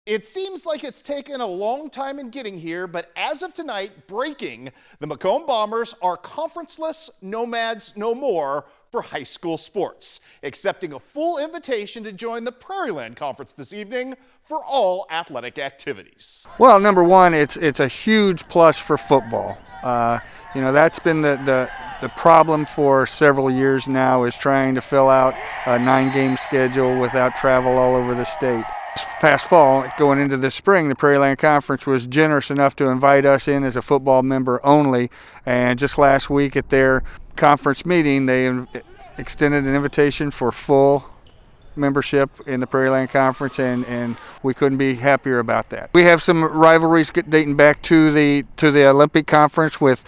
It seems like it's taken a long time in getting here, but as of tonight, breaking, the Macomb Bombers are conferenceless nomads no more for high school sports, accepting a full invitation to join the Prairieland Conference this evening for all athletic activities. Well, number one, it's a huge plus for football. That's been the problem for several years now, is trying to fill out a 9-game schedule without travel all over the state. This past fall, going into this spring, the Prairieland Conference was generous enough to invite us in as a football member only, and just last week at their conference meeting, they extended an invitation for full membership in the Prairieland Conference, and we couldn't be happier about that. We have some rivalries dating back to the Olympic Conference with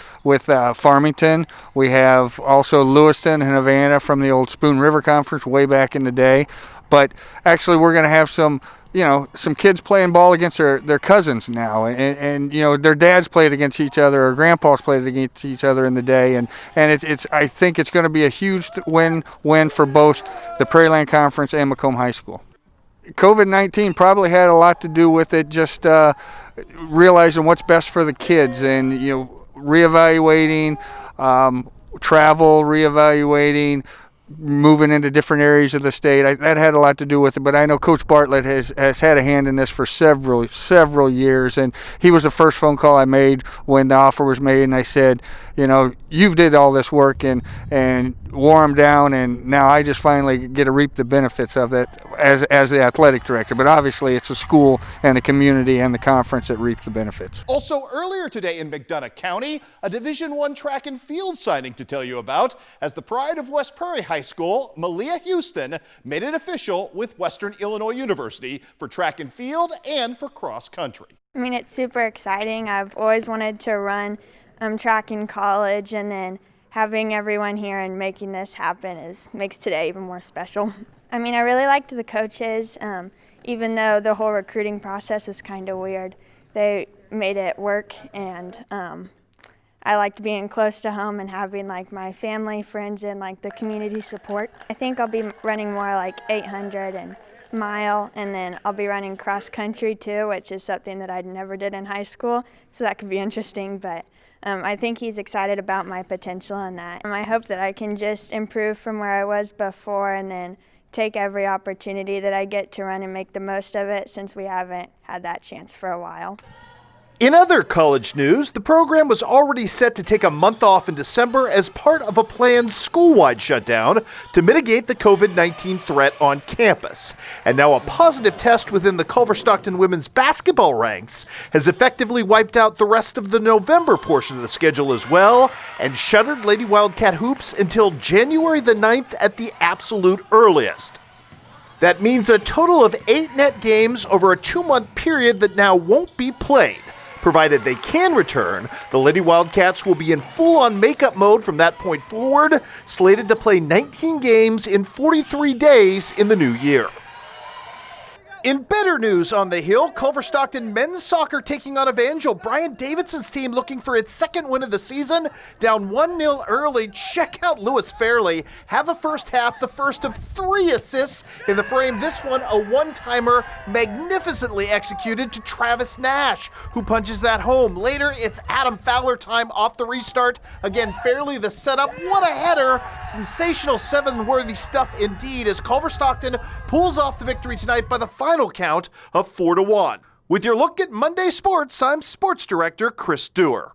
Farmington. We have also Lewiston and Havana from the old Spoon River Conference way back in the day. But actually, we're going to have some kids playing ball against their cousins now, and their dads played against each other, or grandpas played against each other in the day, and I think it's going to be a huge win for both the Prairieland Conference and Macomb High School. COVID-19 probably had a lot to do with it, just realizing what's best for the kids, and reevaluating travel, reevaluating moving into different areas of the state. That had a lot to do with it, but I know Coach Bartlett has had a hand in this for several years, and he was the first phone call I made when the offer was made, and I said, you've did all this work and wore them down, and now I just finally get to reap the benefits of it as the athletic director. But obviously it's the school and the community and the conference that reaps the benefits. Also earlier today in McDonough County, a Division I track and field signing to tell you about, as the pride of West Prairie High School, Malia Houston, made it official with Western Illinois University for track and field and for cross country. I mean, it's super exciting. I've always wanted to run track in college, and then having everyone here and making this happen makes today even more special. I mean, I really liked the coaches, even though the whole recruiting process was kind of weird. They made it work, and I liked being close to home and having my family, friends, and the community support. I think I'll be running more 800 and mile, and then I'll be running cross country too, which is something that I never did in high school, so that could be interesting. But I think he's excited about my potential in that. I hope that I can just improve from where I was before, and then take every opportunity that I get to run and make the most of it, since we haven't had that chance for a while. In other college news, the program was already set to take a month off in December as part of a planned school-wide shutdown to mitigate the COVID-19 threat on campus. And now a positive test within the Culver Stockton women's basketball ranks has effectively wiped out the rest of the November portion of the schedule as well, and shuttered Lady Wildcat hoops until January the 9th at the absolute earliest. That means a total of 8 net games over a 2-month period that now won't be played. Provided they can return, the Lady Wildcats will be in full-on makeup mode from that point forward, slated to play 19 games in 43 days in the new year. In better news on the Hill, Culver Stockton men's soccer taking on Evangel. Brian Davidson's team looking for its second win of the season. Down 1-0 early. Check out Lewis Fairley. Have a first half, the first of 3 assists in the frame. This one, a one-timer, magnificently executed to Travis Nash, who punches that home. Later, it's Adam Fowler time off the restart. Again, Fairley the setup. What a header. Sensational 7-worthy stuff indeed, as Culver Stockton pulls off the victory tonight by the final count of 4-1. With your look at Monday sports, I'm Sports Director Chris Dewar.